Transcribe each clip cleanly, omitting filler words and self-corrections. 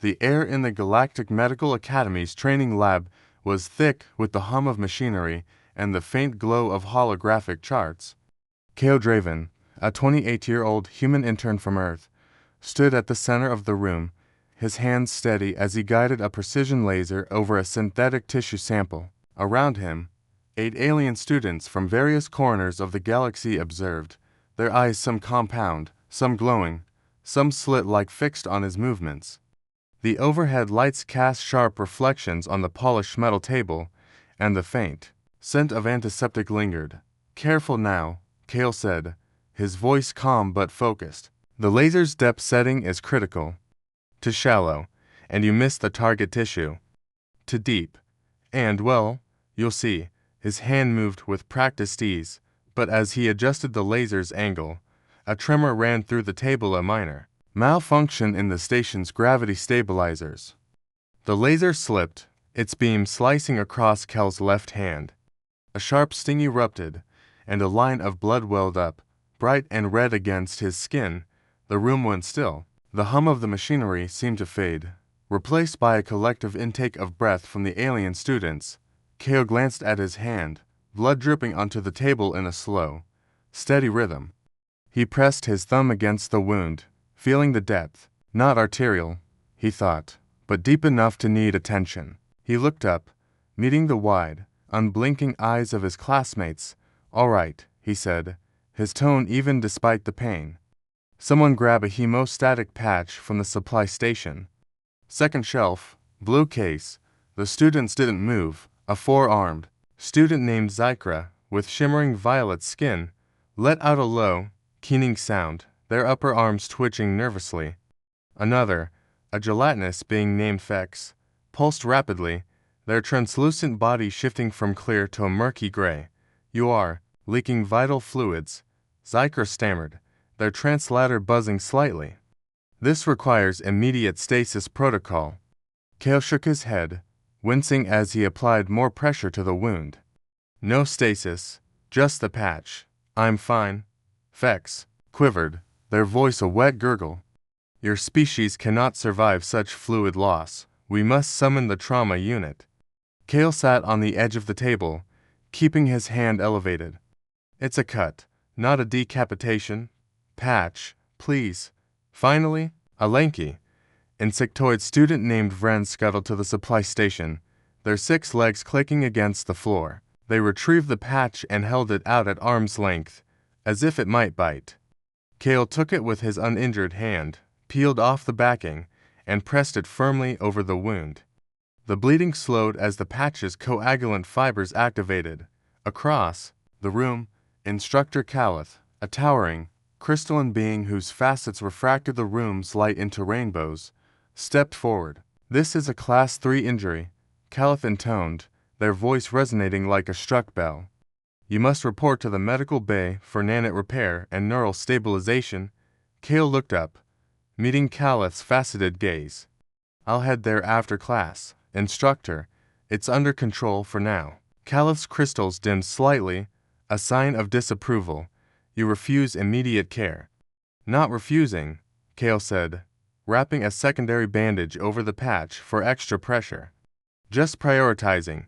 The air in the Galactic Medical Academy's training lab was thick with the hum of machinery and the faint glow of holographic charts. Kael Draven, a 28-year-old human intern from Earth, stood at the center of the room, his hands steady as he guided a precision laser over a synthetic tissue sample. Around him, 8 alien students from various corners of the galaxy observed, their eyes some compound, some glowing, some slit-like fixed on his movements. The overhead lights cast sharp reflections on the polished metal table, and the faint scent of antiseptic lingered. "Careful now," Kael said, his voice calm but focused. "The laser's depth setting is critical. Too shallow, and you miss the target tissue. Too deep, and, well, you'll see." His hand moved with practiced ease, but as he adjusted the laser's angle, a tremor ran through the table. A minor malfunction in the station's gravity stabilizers. The laser slipped, its beam slicing across Kael's left hand. A sharp sting erupted, and a line of blood welled up, bright and red against his skin. The room went still. The hum of the machinery seemed to fade, replaced by a collective intake of breath from the alien students. Kael glanced at his hand, blood dripping onto the table in a slow, steady rhythm. He pressed his thumb against the wound, feeling the depth. Not arterial, he thought, but deep enough to need attention. He looked up, meeting the wide, unblinking eyes of his classmates. "All right," he said, his tone even despite the pain. "Someone grab a hemostatic patch from the supply station." Second shelf, blue case. The students didn't move. A 4-armed student named Zykra, with shimmering violet skin, let out a low, keening sound, their upper arms twitching nervously. Another, a gelatinous being named Fex, pulsed rapidly, their translucent body shifting from clear to a murky gray. "You are leaking vital fluids," Zykra stammered, their translator buzzing slightly. "This requires immediate stasis protocol." Kael shook his head, wincing as he applied more pressure to the wound. "No stasis, just the patch. I'm fine." Fex quivered, their voice a wet gurgle. "Your species cannot survive such fluid loss. We must summon the trauma unit." Kael sat on the edge of the table, keeping his hand elevated. "It's a cut, not a decapitation. Patch, please." Finally, a lanky, insectoid student named Vren scuttled to the supply station, their 6 legs clicking against the floor. They retrieved the patch and held it out at arm's length, as if it might bite. Kael took it with his uninjured hand, peeled off the backing, and pressed it firmly over the wound. The bleeding slowed as the patch's coagulant fibers activated. Across the room, Instructor Calith, a towering, crystalline being whose facets refracted the room's light into rainbows, stepped forward. "This is a Class 3 injury," Calith intoned, their voice resonating like a struck bell. "You must report to the medical bay for nanite repair and neural stabilization." Kael looked up, meeting Calith's faceted gaze. "I'll head there after class, Instructor. It's under control for now." Calith's crystals dimmed slightly, a sign of disapproval. "You refuse immediate care." "Not refusing," Kael said, wrapping a secondary bandage over the patch for extra pressure. "Just prioritizing."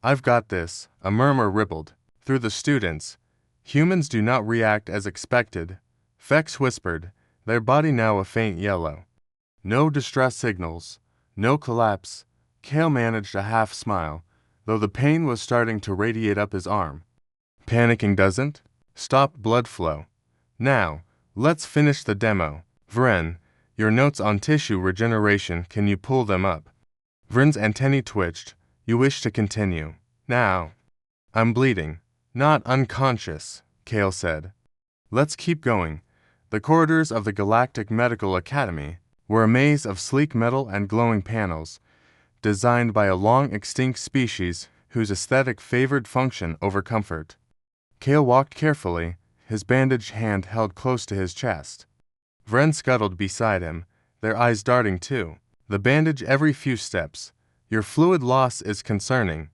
"I've got this," a murmur rippled through the students. "Humans do not react as expected," Fex whispered, their body now a faint yellow. "No distress signals, no collapse." Kael managed a half smile, though the pain was starting to radiate up his arm. "Panicking doesn't stop blood flow. Now, let's finish the demo. Vren, your notes on tissue regeneration, can you pull them up?" Vren's antennae twitched. "You wish to continue. Now." "I'm bleeding, not unconscious," Kael said. "Let's keep going." The corridors of the Galactic Medical Academy were a maze of sleek metal and glowing panels, designed by a long-extinct species whose aesthetic favored function over comfort. Kael walked carefully, his bandaged hand held close to his chest. Vren scuttled beside him, their eyes darting too. The bandage every few steps. "Your fluid loss is concerning,"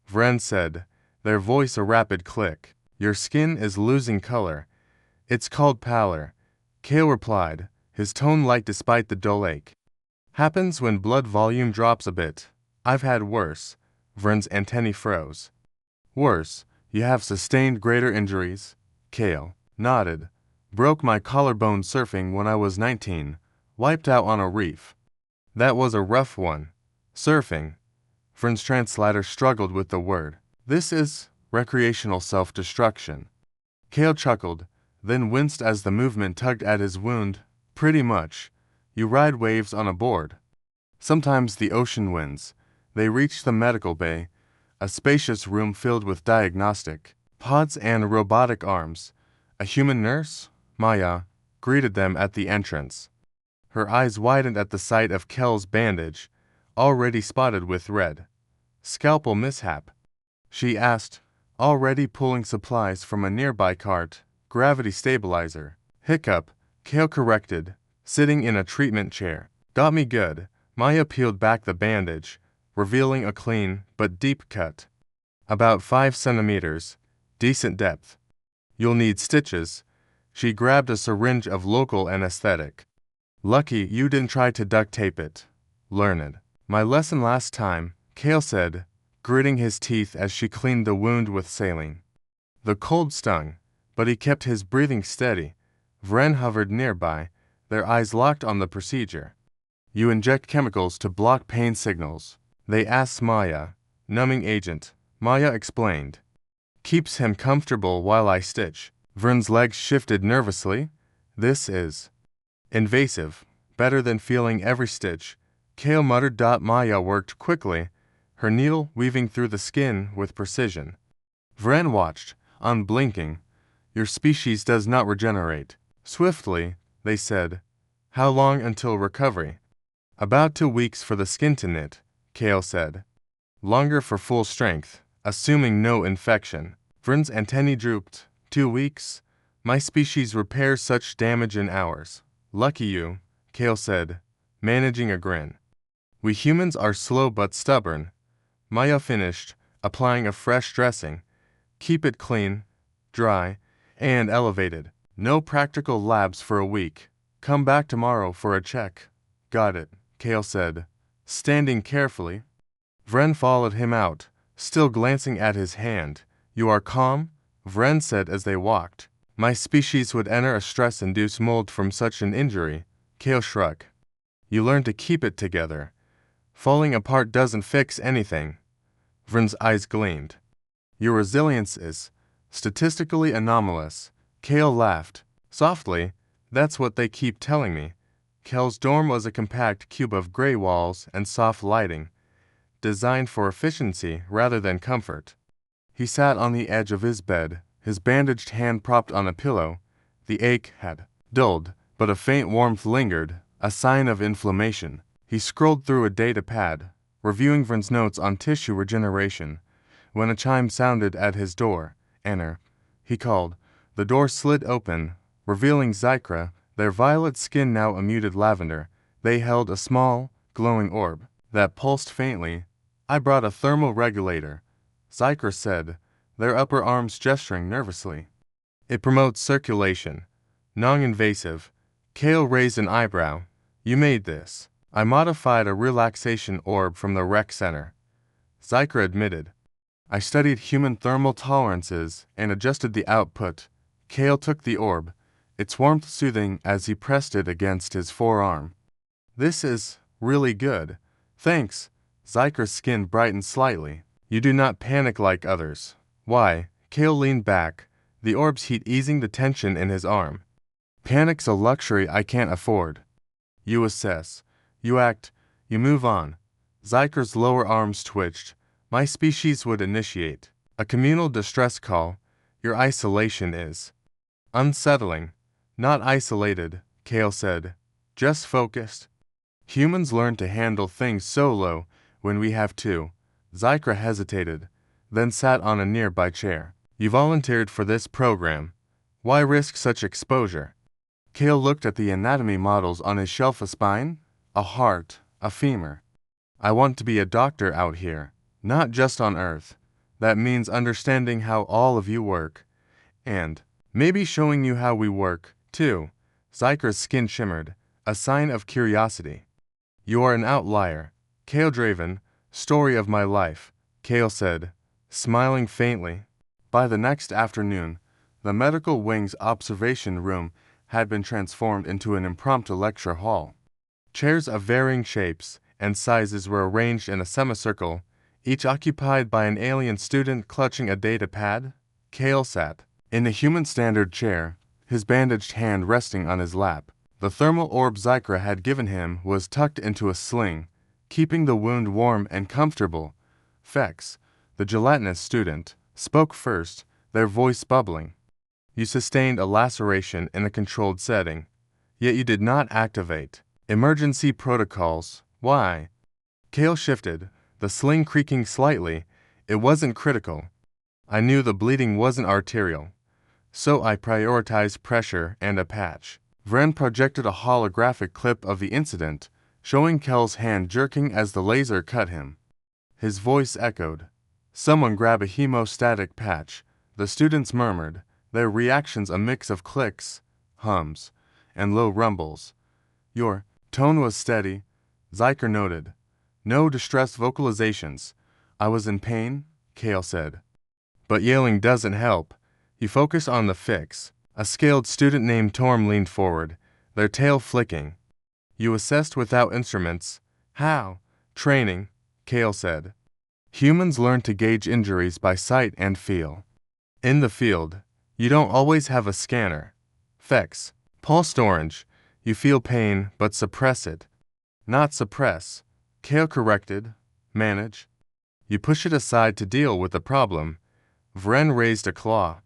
Vren said, their voice a rapid click. "Your skin is losing color." "It's called pallor," Kael replied, his tone light despite the dull ache. Happens when blood volume drops a bit. I've had worse. Vern's antennae froze. Worse, you have sustained greater injuries. Kael nodded. Broke my collarbone surfing when I was 19. Wiped out on a reef. That was a rough one. Surfing. Vern's translator struggled with the word. This is recreational self-destruction. Kael chuckled, then winced as the movement tugged at his wound. Pretty much. You ride waves on a board. Sometimes the ocean winds. They reach the medical bay, a spacious room filled with diagnostic pods and robotic arms. A human nurse, Maya, greeted them at the entrance. Her eyes widened at the sight of Kael's bandage, already spotted with red. Scalpel mishap? She asked, already pulling supplies from a nearby cart. Gravity stabilizer. Hiccup, Kael corrected, sitting in a treatment chair. Got me good. Maya peeled back the bandage, revealing a clean but deep cut. About 5 centimeters, decent depth. You'll need stitches. She grabbed a syringe of local anesthetic. Lucky you didn't try to duct tape it. Learned. My lesson last time, Kael said, gritting his teeth as she cleaned the wound with saline. The cold stung, but he kept his breathing steady. Vren hovered nearby, their eyes locked on the procedure. You inject chemicals to block pain signals. They asked Maya. Numbing agent, Maya explained. Keeps him comfortable while I stitch. Vern's legs shifted nervously. This is invasive, better than feeling every stitch. Kael muttered. Maya worked quickly, her needle weaving through the skin with precision. Vren watched, unblinking. Your species does not regenerate. Swiftly, they said. How long until recovery? About 2 weeks for the skin to knit, Kael said. Longer for full strength, assuming no infection. Vern's antennae drooped. 2 weeks? My species repairs such damage in hours. Lucky you, Kael said, managing a grin. We humans are slow but stubborn. Maya finished, applying a fresh dressing. Keep it clean, dry, and elevated. No practical labs for a week. Come back tomorrow for a check. Got it, Kael said, standing carefully. Vren followed him out, still glancing at his hand. You are calm? Vren said as they walked. My species would enter a stress-induced mold from such an injury. Kael shrugged. You learn to keep it together. Falling apart doesn't fix anything. Vren's eyes gleamed. Your resilience is statistically anomalous. Kael laughed. Softly, that's what they keep telling me. Kael's dorm was a compact cube of gray walls and soft lighting, designed for efficiency rather than comfort. He sat on the edge of his bed, his bandaged hand propped on a pillow. The ache had dulled, but a faint warmth lingered, a sign of inflammation. He scrolled through a data pad, reviewing Vren's notes on tissue regeneration, when a chime sounded at his door. Enter, he called. The door slid open, revealing Zykra, their violet skin now a muted lavender. They held a small, glowing orb that pulsed faintly. I brought a thermal regulator, Zykra said, their upper arms gesturing nervously. It promotes circulation. Non-invasive. Kael raised an eyebrow. You made this. I modified a relaxation orb from the rec center. Zykra admitted. I studied human thermal tolerances and adjusted the output. Kael took the orb, its warmth soothing as he pressed it against his forearm. This is really good. Thanks. Zykra's skin brightened slightly. You do not panic like others. Why? Kael leaned back, the orb's heat easing the tension in his arm. Panic's a luxury I can't afford. You assess. You act. You move on. Zykra's lower arms twitched. My species would initiate a communal distress call. Your isolation is unsettling. Not isolated, Kael said. Just focused. Humans learn to handle things solo when we have to. Zykra hesitated, then sat on a nearby chair. You volunteered for this program. Why risk such exposure? Kael looked at the anatomy models on his shelf. A spine, a heart, a femur. I want to be a doctor out here, not just on Earth. That means understanding how all of you work, and maybe showing you how we work, too. Zykra's skin shimmered, a sign of curiosity. You are an outlier. Kael Draven, story of my life, Kael said, smiling faintly. By the next afternoon, the medical wing's observation room had been transformed into an impromptu lecture hall. Chairs of varying shapes and sizes were arranged in a semicircle, each occupied by an alien student clutching a data pad. Kael sat in the human standard chair, his bandaged hand resting on his lap. The thermal orb Zykra had given him was tucked into a sling, keeping the wound warm and comfortable. Fex, the gelatinous student, spoke first, their voice bubbling. You sustained a laceration in a controlled setting, yet you did not activate emergency protocols. Why? Kael shifted, the sling creaking slightly. It wasn't critical. I knew the bleeding wasn't arterial, so I prioritized pressure and a patch. Vren projected a holographic clip of the incident, showing Kel's hand jerking as the laser cut him. His voice echoed. Someone grab a hemostatic patch. The students murmured, their reactions a mix of clicks, hums, and low rumbles. Your tone was steady, Zykra noted. No distressed vocalizations. I was in pain, Kael said. But yelling doesn't help. He focused on the fix. A scaled student named Torm leaned forward, their tail flicking. You assessed without instruments. How? Training, Kael said. Humans learn to gauge injuries by sight and feel. In the field, you don't always have a scanner. Fex, pulsed orange. You feel pain, but suppress it. Not suppress, Kael corrected. Manage. You push it aside to deal with the problem. Vren raised a claw.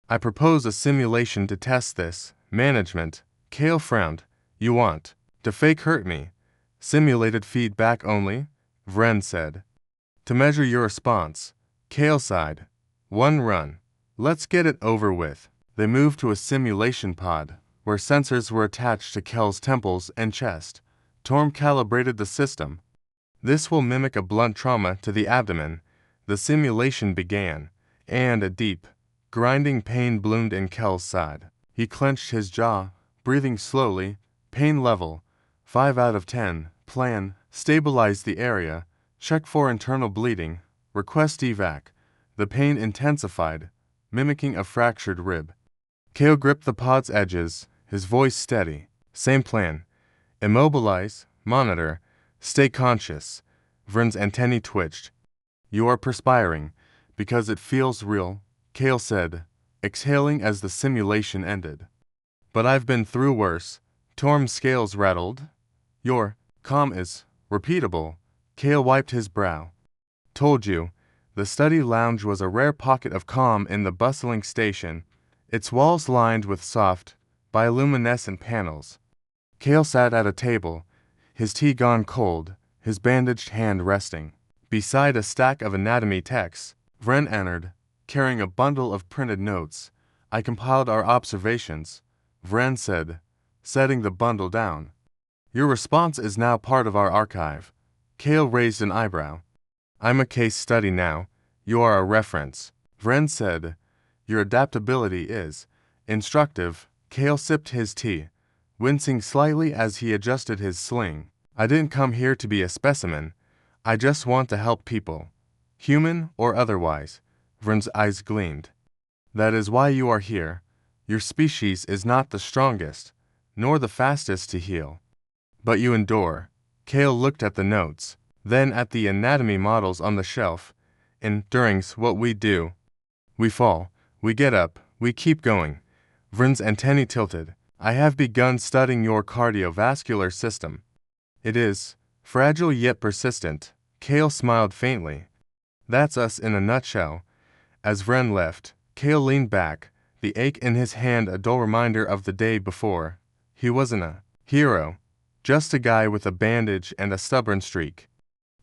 I propose a simulation to test this. Management. Kael frowned. You want to fake hurt me? Simulated feedback only, Vren said. To measure your response. Kael sighed. One run. Let's get it over with. They moved to a simulation pod, where sensors were attached to Kel's temples and chest. Torm calibrated the system. This will mimic a blunt trauma to the abdomen. The simulation began, and a deep, grinding pain bloomed in Kel's side. He clenched his jaw, breathing slowly. Pain level, 5 out of 10. Plan, stabilize the area. Check for internal bleeding. Request evac. The pain intensified, mimicking a fractured rib. Kael gripped the pod's edges, his voice steady. Same plan. Immobilize, monitor, stay conscious. Vren's antennae twitched. You are perspiring, because it feels real, Kael said, exhaling as the simulation ended. But I've been through worse. Torm's scales rattled. Your calm is repeatable. Kael wiped his brow. Told you, the study lounge was a rare pocket of calm in the bustling station, its walls lined with soft, bioluminescent panels. Kael sat at a table, his tea gone cold, his bandaged hand resting. Beside a stack of anatomy texts, Vren entered, carrying a bundle of printed notes. I compiled our observations, Vren said, setting the bundle down. Your response is now part of our archive. Kael raised an eyebrow. I'm a case study now. You are a reference. Vren said, your adaptability is instructive. Kael sipped his tea, wincing slightly as he adjusted his sling. I didn't come here to be a specimen. I just want to help people. Human or otherwise. Vren's eyes gleamed. That is why you are here. Your species is not the strongest, nor the fastest to heal. But you endure. Kael looked at the notes, then at the anatomy models on the shelf. Enduring's what we do. We fall, we get up, we keep going. Vren's antennae tilted. I have begun studying your cardiovascular system. It is fragile yet persistent. Kael smiled faintly. That's us in a nutshell. As Vren left, Kael leaned back, the ache in his hand a dull reminder of the day before. He wasn't a hero, just a guy with a bandage and a stubborn streak.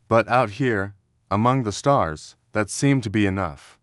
But out here, among the stars, that seemed to be enough.